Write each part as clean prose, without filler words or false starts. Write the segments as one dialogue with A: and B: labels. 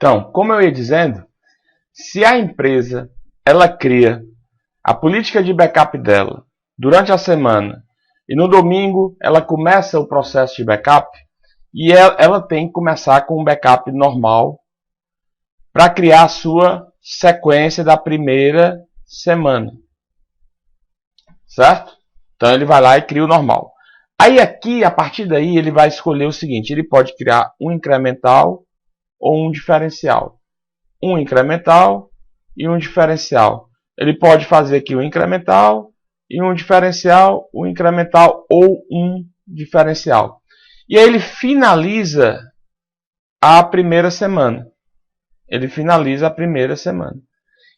A: Então, como eu ia dizendo, se a empresa ela cria a política de backup dela durante a semana e no domingo ela começa o processo de backup, e ela tem que começar com um backup normal para criar a sua sequência da primeira semana. Certo? Então ele vai lá e cria o normal. Aí aqui, a partir daí, ele vai escolher o seguinte: ele pode criar um incremental ou um diferencial. Um incremental e um diferencial. Ele pode fazer aqui um incremental e um diferencial ou um diferencial. E aí ele finaliza a primeira semana. Ele finaliza a primeira semana.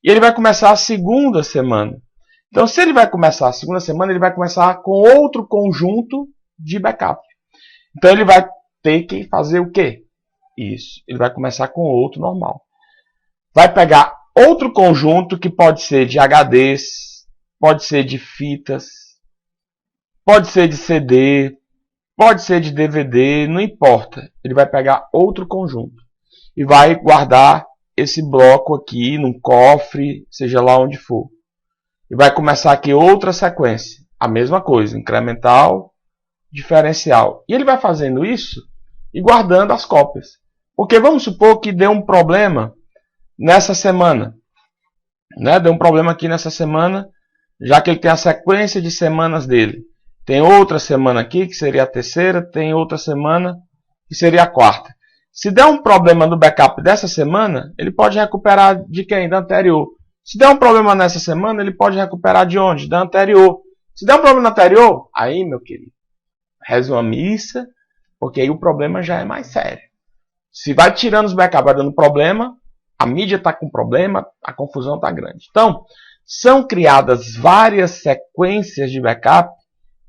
A: E ele vai começar a segunda semana. Então, se ele vai começar a segunda semana, ele vai começar com outro conjunto de backup. Então, ele vai ter que fazer o quê? Isso. Ele vai começar com outro normal. Vai pegar outro conjunto que pode ser de HDs, pode ser de fitas, pode ser de CD, pode ser de DVD, não importa. Ele vai pegar outro conjunto e vai guardar esse bloco aqui num cofre, seja lá onde for. E vai começar aqui outra sequência. A mesma coisa, incremental, diferencial. E ele vai fazendo isso e guardando as cópias. Porque vamos supor que deu um problema nessa semana. Né? Deu um problema aqui nessa semana, já que ele tem a sequência de semanas dele. Tem outra semana aqui, que seria a terceira, tem outra semana, que seria a quarta. Se der um problema no backup dessa semana, ele pode recuperar de quem? Da anterior. Se der um problema nessa semana, ele pode recuperar de onde? Da anterior. Se der um problema na anterior, aí, meu querido, reza uma missa, porque aí o problema já é mais sério. Se vai tirando os backups, vai dando problema, a mídia está com problema, a confusão está grande. Então, são criadas várias sequências de backup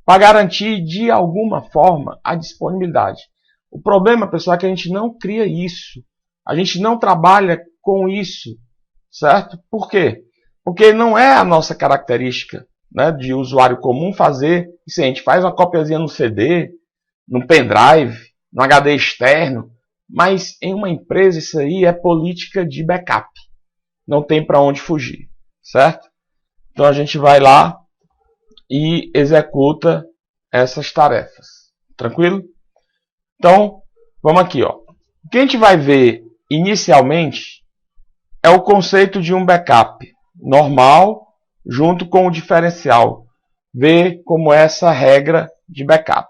A: para garantir, de alguma forma, a disponibilidade. O problema, pessoal, é que a gente não cria isso. A gente não trabalha com isso. Certo? Por quê? Porque não é a nossa característica, né, de usuário comum fazer isso. A gente faz uma copiazinha no CD, no pendrive, no HD externo, mas em uma empresa isso aí é política de backup. Não tem para onde fugir. Certo? Então a gente vai lá e executa essas tarefas. Tranquilo? Então, vamos aqui. Ó. O que a gente vai ver inicialmente é o conceito de um backup normal junto com o diferencial. Ver como é essa regra de backup.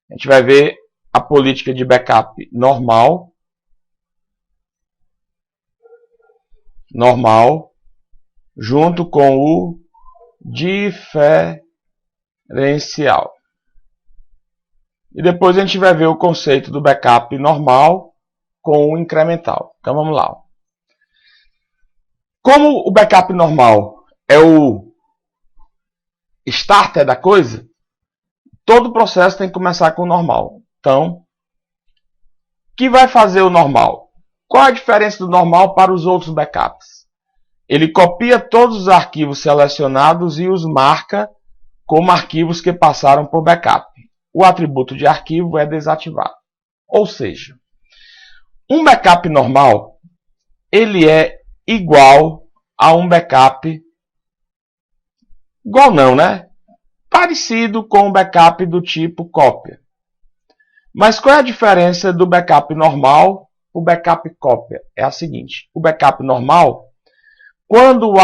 A: A gente vai ver a política de backup normal junto com o diferencial. E depois a gente vai ver o conceito do backup normal com o incremental. Então vamos lá. Como o backup normal é o starter da coisa, todo o processo tem que começar com o normal. Então, o que vai fazer o normal? Qual a diferença do normal para os outros backups? Ele copia todos os arquivos selecionados e os marca como arquivos que passaram por backup. O atributo de arquivo é desativado. Ou seja, um backup normal, ele é igual a um backup, igual não, né? Parecido com um backup do tipo cópia. Mas qual é a diferença do backup normal para o backup cópia? É a seguinte: o backup normal, quando um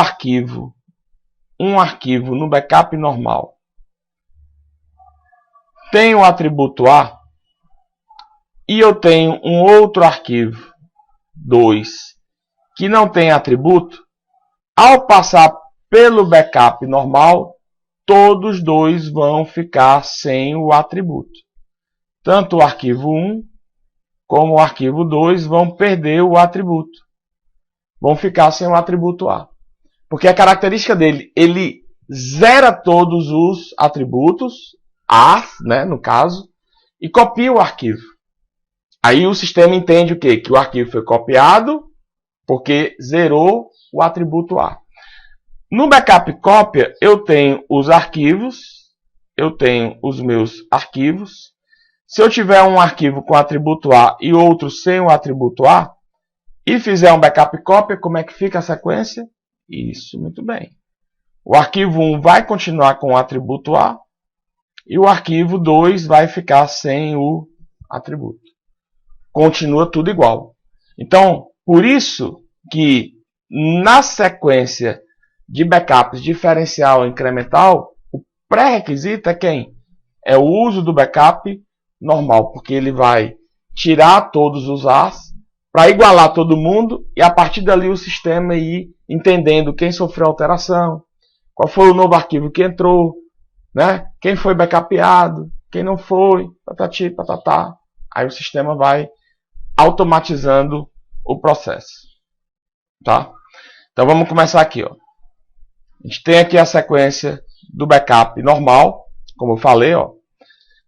A: arquivo no backup normal tem o atributo A e eu tenho um outro arquivo 2 que não tem atributo, ao passar pelo backup normal, todos dois vão ficar sem o atributo. Tanto o arquivo 1 como o arquivo 2 vão perder o atributo. Vão ficar sem o atributo A. Porque a característica dele, ele zera todos os atributos, A, né, no caso, e copia o arquivo. Aí o sistema entende o quê? Que o arquivo foi copiado porque zerou o atributo A. No backup cópia, eu tenho os arquivos, eu tenho os meus arquivos. Se eu tiver um arquivo com atributo A e outro sem o atributo A, e fizer um backup cópia, como é que fica a sequência? Isso, muito bem. O arquivo 1 vai continuar com o atributo A e o arquivo 2 vai ficar sem o atributo. Continua tudo igual. Então, por isso que na sequência de backups diferencial e incremental, o pré-requisito é quem? É o uso do backup normal, porque ele vai tirar todos os A's para igualar todo mundo e a partir dali o sistema ir entendendo quem sofreu alteração, qual foi o novo arquivo que entrou, né? Quem foi backupeado, quem não foi, patati, patatá. Aí o sistema vai automatizando o processo. Tá? Então vamos começar aqui. Ó. A gente tem aqui a sequência do backup normal, como eu falei. Ó.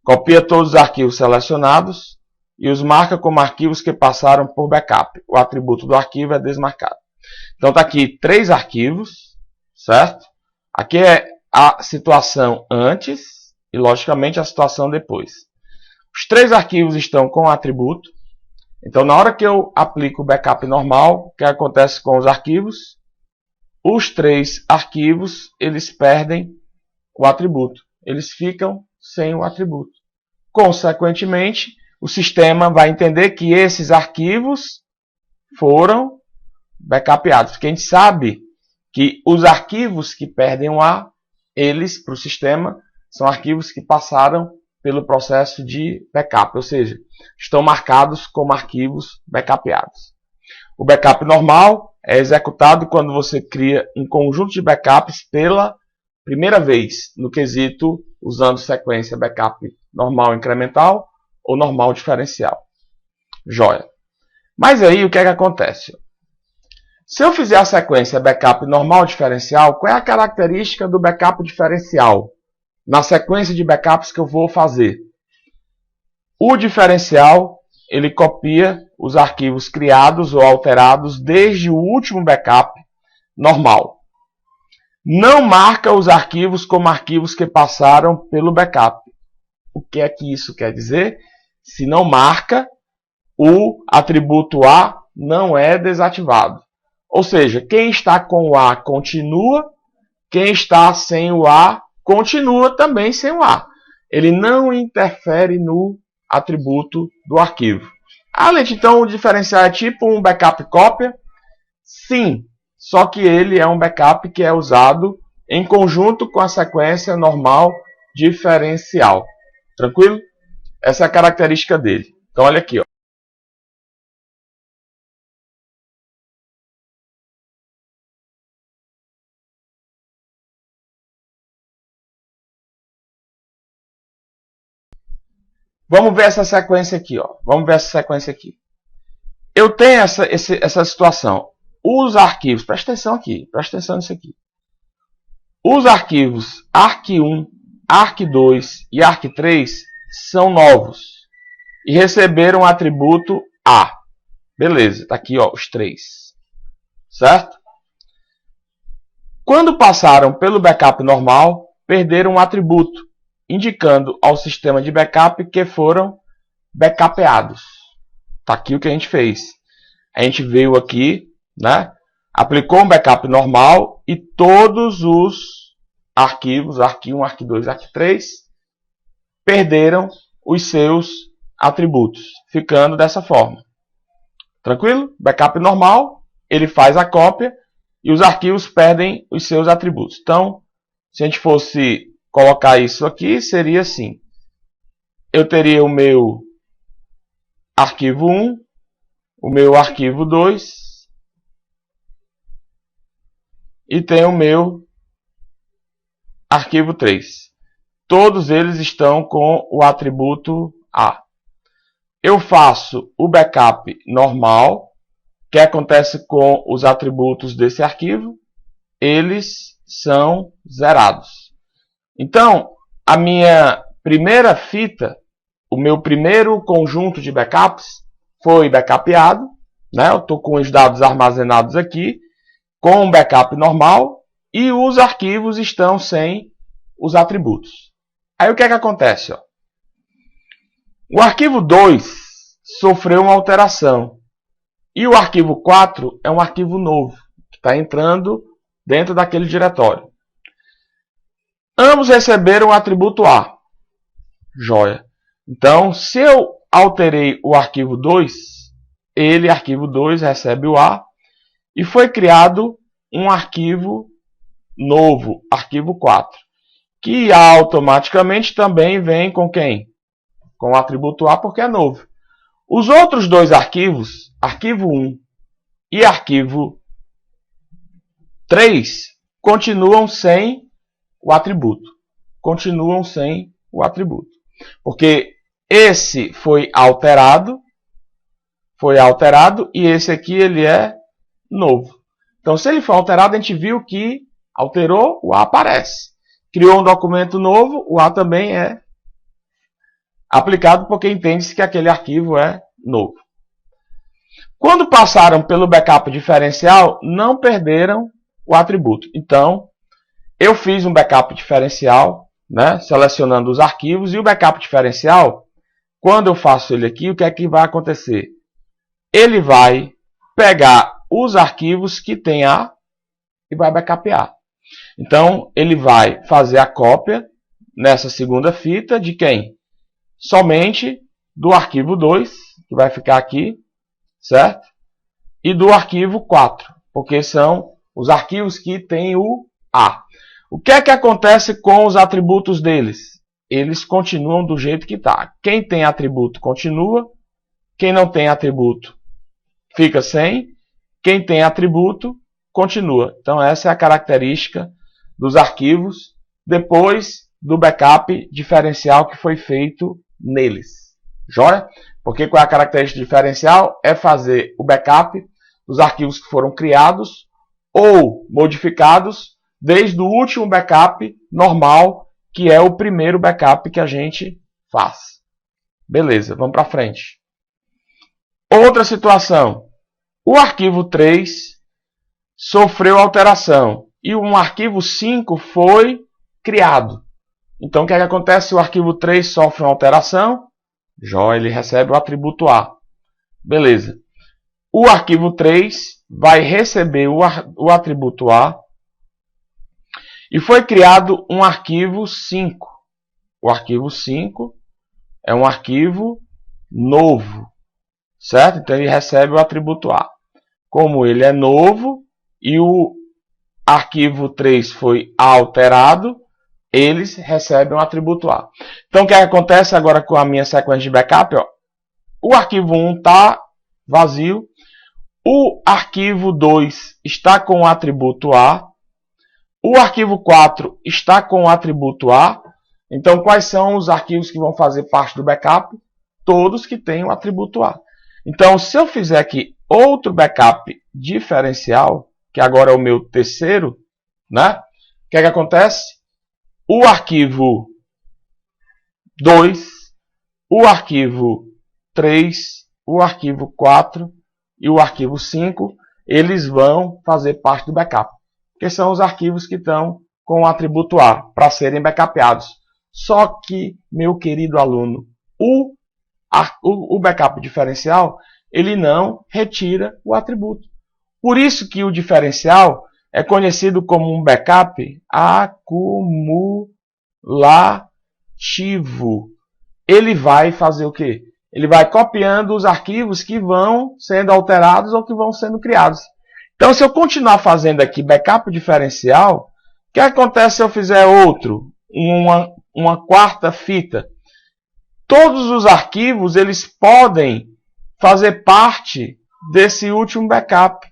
A: Copia todos os arquivos selecionados e os marca como arquivos que passaram por backup. O atributo do arquivo é desmarcado. Então está aqui 3 arquivos, certo? Aqui é a situação antes e, logicamente, a situação depois. Os 3 arquivos estão com atributo. Então, na hora que eu aplico o backup normal, o que acontece com os arquivos? Os 3 arquivos, eles perdem o atributo. Eles ficam sem o atributo. Consequentemente, o sistema vai entender que esses arquivos foram backupeados. Porque a gente sabe que os arquivos que perdem o A, eles, para o sistema, são arquivos que passaram pelo processo de backup, ou seja, estão marcados como arquivos backupeados. O backup normal é executado quando você cria um conjunto de backups pela primeira vez, no quesito usando sequência backup normal incremental ou normal diferencial. Joia. Mas aí o que é que acontece? Se eu fizer a sequência backup normal diferencial, qual é a característica do backup diferencial? Na sequência de backups que eu vou fazer. O diferencial, ele copia os arquivos criados ou alterados desde o último backup normal. Não marca os arquivos como arquivos que passaram pelo backup. O que é que isso quer dizer? Se não marca, o atributo A não é desativado. Ou seja, quem está com o A continua, quem está sem o A continua também sem o A. Ele não interfere no atributo do arquivo. Ah, Lente, então o diferencial é tipo um backup cópia? Sim, só que ele é um backup que é usado em conjunto com a sequência normal diferencial. Tranquilo? Essa é a característica dele. Então olha aqui, ó. Vamos ver essa sequência aqui, ó. Vamos ver essa sequência aqui. Eu tenho essa situação. Os arquivos, presta atenção aqui, presta atenção nisso aqui. Os arquivos ARC1, ARC2 e ARC3 são novos e receberam o atributo A. Beleza, tá aqui, ó, os 3. Certo? Quando passaram pelo backup normal, perderam um atributo, indicando ao sistema de backup que foram backupeados. Está aqui o que a gente fez. A gente veio aqui, né, aplicou um backup normal e todos os arquivos, ARC1, ARC2, ARC3, perderam os seus atributos, ficando dessa forma. Tranquilo? Backup normal, ele faz a cópia e os arquivos perdem os seus atributos. Então, se a gente fosse colocar isso aqui, seria assim. Eu teria o meu arquivo 1, o meu arquivo 2 e tem o meu arquivo 3. Todos eles estão com o atributo A. Eu faço o backup normal, que acontece com os atributos desse arquivo, eles são zerados. Então, a minha primeira fita, o meu primeiro conjunto de backups foi backupeado, né? Eu estou com os dados armazenados aqui, com um backup normal, e os arquivos estão sem os atributos. Aí o que é que acontece? Ó? O arquivo 2 sofreu uma alteração. E o arquivo 4 é um arquivo novo, que está entrando dentro daquele diretório. Ambos receberam o atributo A. Joia. Então, se eu alterei o arquivo 2, ele, arquivo 2, recebe o A, e foi criado um arquivo novo, arquivo 4, que automaticamente também vem com quem? Com o atributo A, porque é novo. Os outros dois arquivos, arquivo 1 e arquivo 3, continuam sem o atributo. Continuam sem o atributo. Porque esse foi alterado e esse aqui ele é novo. Então, se ele for alterado, a gente viu que alterou, o A aparece. Criou um documento novo, o A também é aplicado porque entende-se que aquele arquivo é novo. Quando passaram pelo backup diferencial, não perderam o atributo. Então, eu fiz um backup diferencial, né, selecionando os arquivos, e o backup diferencial, quando eu faço ele aqui, o que é que vai acontecer? Ele vai pegar os arquivos que tem A e vai backupear. Então, ele vai fazer a cópia nessa segunda fita de quem? Somente do arquivo 2, que vai ficar aqui, certo? E do arquivo 4, porque são os arquivos que tem o A. O que é que acontece com os atributos deles? Eles continuam do jeito que está. Quem tem atributo continua, quem não tem atributo fica sem, quem tem atributo continua. Então essa é a característica dos arquivos depois do backup diferencial que foi feito neles. Joia? Porque qual é a característica diferencial? É fazer o backup dos arquivos que foram criados ou modificados desde o último backup normal, que é o primeiro backup que a gente faz. Beleza, vamos para frente. Outra situação. O arquivo 3 sofreu alteração e um arquivo 5 foi criado. Então, o que é que acontece se o arquivo 3 sofre uma alteração? Joia, ele recebe o atributo A. Beleza. O arquivo 3 vai receber o atributo A e foi criado um arquivo 5. O arquivo 5 é um arquivo novo, certo? Então, ele recebe o atributo A. Como ele é novo e o arquivo 3 foi alterado, eles recebem o atributo A. Então, o que acontece agora com a minha sequência de backup? Ó, o arquivo 1 está vazio, o arquivo 2 está com o atributo A, o arquivo 4 está com o atributo A. Então, quais são os arquivos que vão fazer parte do backup? Todos que têm o atributo A. Então, se eu fizer aqui outro backup diferencial, que agora é o meu terceiro, né? O que é que acontece? O arquivo 2, o arquivo 3, o arquivo 4 e o arquivo 5, eles vão fazer parte do backup. Porque são os arquivos que estão com o atributo A para serem backupeados. Só que, meu querido aluno, o backup diferencial, ele não retira o atributo. Por isso que o diferencial é conhecido como um backup acumulativo. Ele vai fazer o quê? Ele vai copiando os arquivos que vão sendo alterados ou que vão sendo criados. Então, se eu continuar fazendo aqui backup diferencial, o que acontece se eu fizer outro, uma quarta fita? Todos os arquivos eles podem fazer parte desse último backup.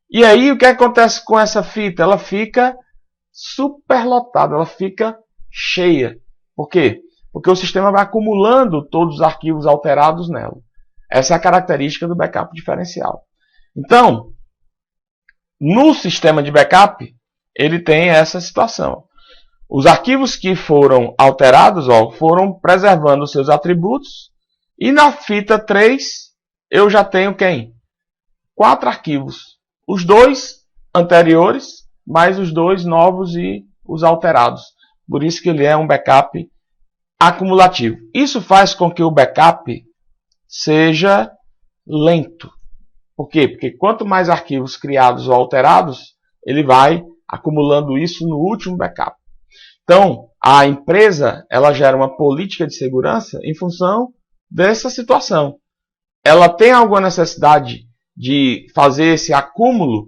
A: E aí, o que acontece com essa fita? Ela fica superlotada, ela fica cheia. Por quê? Porque o sistema vai acumulando todos os arquivos alterados nela. Essa é a característica do backup diferencial. Então, no sistema de backup, ele tem essa situação. Os arquivos que foram alterados foram preservando seus atributos. E na fita 3, eu já tenho quem? 4 arquivos. Os 2 anteriores, mais os 2 novos e os alterados. Por isso que ele é um backup acumulativo. Isso faz com que o backup seja lento. Por quê? Porque quanto mais arquivos criados ou alterados, ele vai acumulando isso no último backup. Então, a empresa ela gera uma política de segurança em função dessa situação. Ela tem alguma necessidade de fazer esse acúmulo?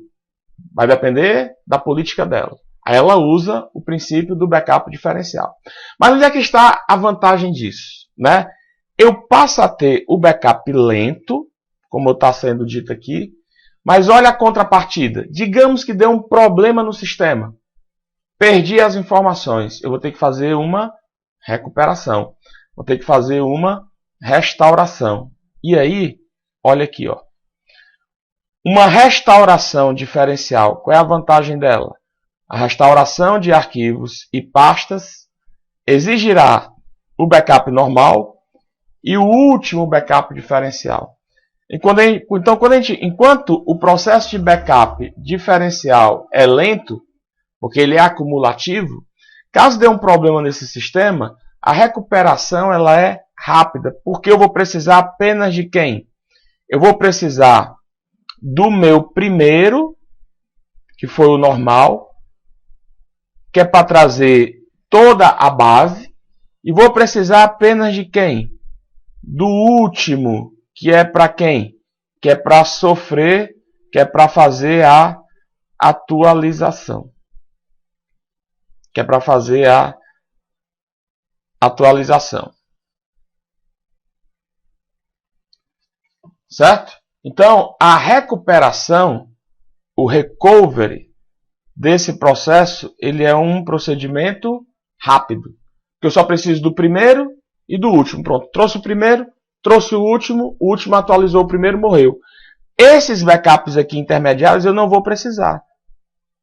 A: Vai depender da política dela. Aí ela usa o princípio do backup diferencial. Mas onde é que está a vantagem disso? Né? Eu passo a ter o backup lento, como está sendo dito aqui, mas olha a contrapartida. Digamos que deu um problema no sistema. Perdi as informações. Eu vou ter que fazer uma recuperação. Vou ter que fazer uma restauração. E aí, olha aqui, ó. Uma restauração diferencial, qual é a vantagem dela? A restauração de arquivos e pastas exigirá o backup normal e o último backup diferencial. Enquanto o processo de backup diferencial é lento, porque ele é acumulativo, caso dê um problema nesse sistema, a recuperação ela é rápida, porque eu vou precisar apenas de quem? Eu vou precisar do meu primeiro, que foi o normal, que é para trazer toda a base, e vou precisar apenas de quem? Do último, que é para quem? Que é para sofrer, que é para fazer a atualização. Que é para fazer a atualização. Certo? Então, a recuperação, o recovery desse processo, ele é um procedimento rápido. Porque eu só preciso do primeiro e do último. Pronto, trouxe o primeiro, trouxe o último atualizou o primeiro, morreu. Esses backups aqui intermediários eu não vou precisar.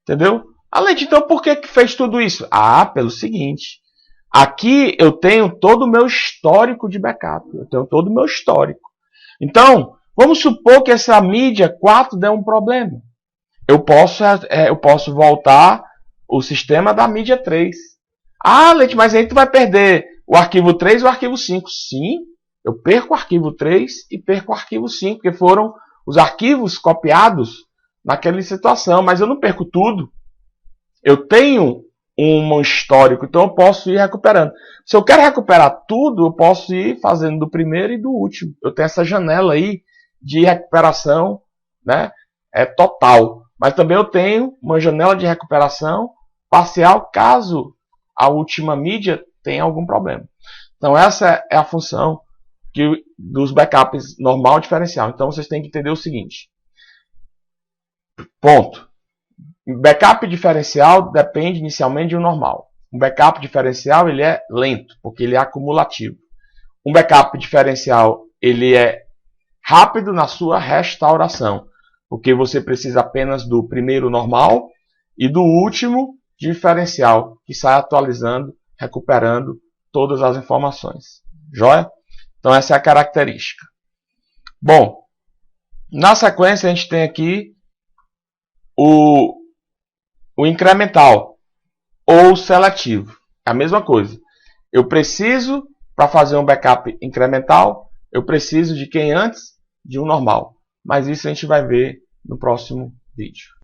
A: Entendeu? Além, então, por que fez tudo isso? Ah, pelo seguinte. Aqui eu tenho todo o meu histórico de backup. Eu tenho todo o meu histórico. Então, vamos supor que essa mídia 4 der um problema. Eu posso voltar o sistema da mídia 3. Ah, Leite, mas aí tu vai perder o arquivo 3 e o arquivo 5. Sim, eu perco o arquivo 3 e perco o arquivo 5, porque foram os arquivos copiados naquela situação, mas eu não perco tudo. Eu tenho um histórico, então eu posso ir recuperando. Se eu quero recuperar tudo, eu posso ir fazendo do primeiro e do último. Eu tenho essa janela aí de recuperação, né, total. Mas também eu tenho uma janela de recuperação parcial caso a última mídia tenha algum problema. Então essa é a função dos backups normal e diferencial. Então vocês têm que entender o seguinte. Ponto. Backup diferencial depende inicialmente de um normal. Um backup diferencial ele é lento, porque ele é acumulativo. Um backup diferencial ele é rápido na sua restauração, porque você precisa apenas do primeiro normal e do último diferencial, que sai atualizando, recuperando todas as informações. Joia? Então essa é a característica. Bom, na sequência a gente tem aqui o incremental ou seletivo. É a mesma coisa. Eu preciso, para fazer um backup incremental, eu preciso de quem antes? De um normal. Mas isso a gente vai ver no próximo vídeo.